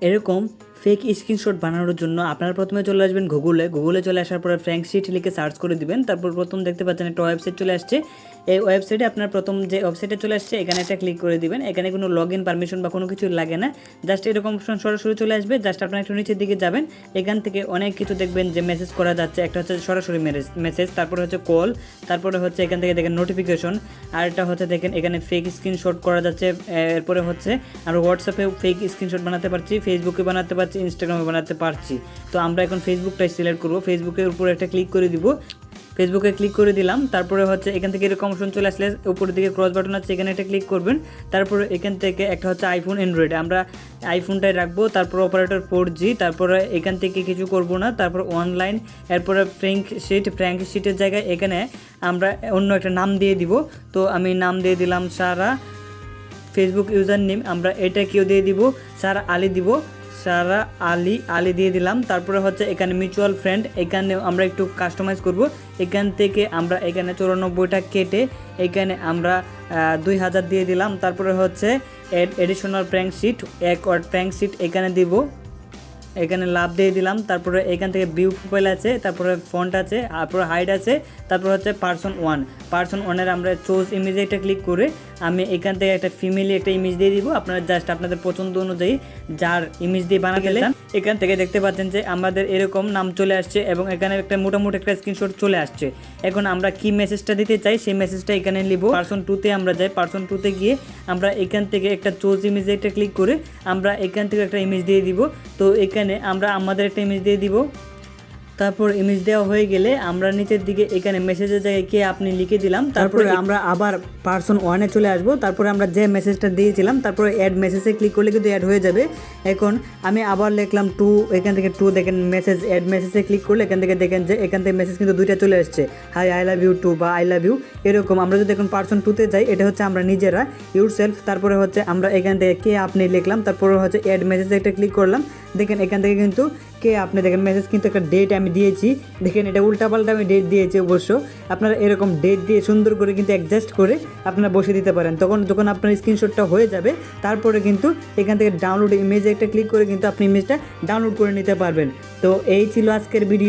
এরকম fake screenshot বানানোর জন্য আপনারা প্রথমে চলে আসবেন গুগলে চলে আসার পরে ফ্র্যাঙ্ক শিট লিখে সার্চ করে দিবেন। তারপর প্রথম দেখতে পাচ্ছেন একটা ওয়েবসাইট চলে আসছে। এই ওয়েবসাইটে আপনার প্রথম যে ওয়েবসাইটে চলে আসছে এখানে একটা ক্লিক করে দিবেন। এখানে কোনো লগ ইন পারমিশন বা কোনো কিছু লাগে না, জাস্ট এরকম অপশন সরাসরি চলে আসবে। জাস্ট আপনারা একটু নিচের দিকে যাবেন, এখান থেকে অনেক কিছু দেখবেন যে মেসেজ করা যাচ্ছে। একটা হচ্ছে সরাসরি মেসেজ, তারপরে হচ্ছে কল, তারপরে হচ্ছে এখান থেকে দেখেন নোটিফিকেশন, আর একটা হচ্ছে দেখেন এখানে ফেক স্ক্রিনশট করা যাচ্ছে। এরপরে হচ্ছে আমরা হোয়াটসঅ্যাপে ফেক স্ক্রিনশট বানাতে পারছি, ফেসবুকে বানাতে পারছি, ইনস্টাগ্রামে বানাতে পারছি। তো আমরা এখন ফেসবুকটাই সিলেক্ট করব। ফেসবুকের উপরে একটা ক্লিক করে দিব, ফেসবুকে ক্লিক করে দিলাম। তারপরে হচ্ছে এখান থেকে এরকম অপশন চলে আসলে উপরের দিকে ক্রস বাটন আছে, এখানে একটা ক্লিক করবেন। তারপরে এখান থেকে একটা হচ্ছে আইফোন অ্যান্ড্রয়েড, আমরা আইফোনটাই রাখবো। তারপর অপারেটর 4G, তারপরে এখান থেকে কিছু করব না। তারপর অনলাইন, এরপরে ফ্র্যাঙ্ক শিটের জায়গায় এখানে আমরা অন্য একটা নাম দিয়ে দিব। তো আমি নাম দিয়ে দিলাম সারা। ফেসবুক ইউজার নেম আমরা এটা কেউ দিয়ে দিব, সারা আলী দিব, সারা আলী দিয়ে দিলাম। তারপরে হচ্ছে এখানে মিউচুয়াল ফ্রেন্ড, এখানে আমরা একটু কাস্টমাইজ করব। এখান থেকে আমরা এখানে 94টা কেটে এখানে আমরা 2000 দিয়ে দিলাম। তারপরে হচ্ছে এডিশনাল প্র্যাঙ্ক শিট, এক ওয়ার্ড প্র্যাঙ্ক শিট এখানে দিব, এখানে লাভ দিয়ে দিলাম। তারপরে এখান থেকে ভিউ প্রোফাইল আছে, তারপরে ফন্ট আছে, তারপরে হাইড আছে, তারপর হচ্ছে পার্সন 1 আমরা চোজ ইমেজে একটা ক্লিক করে আমি এখান থেকে একটা ফিমেলি একটা ইমেজ দিয়ে দিব। আপনারা জাস্ট আপনাদের পছন্দ অনুযায়ী যার ইমেজ দিয়ে বানা গেলে এখান থেকে দেখতে পাচ্ছেন যে আমাদের এরকম নাম চলে আসছে এবং এখানে একটা মোটামুটি একটা স্ক্রিনশট চলে আসছে। এখন আমরা কি মেসেজটা দিতে চাই সেই মেসেজটা এখানে লিখব। পার্সন 2-তে আমরা যাই, পার্সন 2-তে গিয়ে আমরা এখান থেকে একটা চোজ ইমেজে একটা ক্লিক করে আমরা এখান থেকে একটা ইমেজ দিয়ে দিব। তো এখানে আমরা আমাদের একটা ইমেজ দিয়ে দিব। তারপর ইমেজ দেওয়া হয়ে গেলে আমরা নিচের দিকে এখানে মেসেজের জায়গায় কে আপনি লিখে দিলাম। তারপরে আমরা আবার পার্সন 1-এ চলে আসব। তারপরে আমরা যে মেসেজটা দিয়েছিলাম তারপরে অ্যাড মেসেজে ক্লিক করলে কিন্তু অ্যাড হয়ে যাবে। এখন আমি আবার লিখলাম 2, এখান থেকে 2 দেখেন মেসেজ, অ্যাড মেসেজে ক্লিক করলে এখান থেকে দেখেন যে এখান থেকে মেসেজ কিন্তু 2টা চলে আসছে, হাই আই লাভ ইউ 2 বা আই লাভ ইউ এরকম। আমরা যদি এখন পার্সন 2-তে যাই, এটা হচ্ছে আমরা নিজেরা ইউর সেলফ। তারপরে হচ্ছে আমরা এখান থেকে কে আপনি লিখলাম, তারপরে হচ্ছে অ্যাড মেসেজে একটা ক্লিক করলাম। দেখেন এখান থেকে কিন্তু কে আপনি দেখেন মেসেজ কিন্তু একটা ডেট আমি দিয়েছি, দেখেন এটা উল্টাপাল্টা আমি ডেট দিয়েছি। অবশ্য আপনারা এরকম ডেট দিয়ে সুন্দর করে কিন্তু অ্যাডজাস্ট করে আপনারা বসে দিতে পারেন। যখন আপনার স্ক্রিনশটটা হয়ে যাবে তারপরে কিন্তু এখান থেকে ডাউনলোড ইমেজে একটা ক্লিক করে কিন্তু আপনি ইমেজটা ডাউনলোড করে নিতে পারবেন। তো এই ছিল আজকের ভিডিও।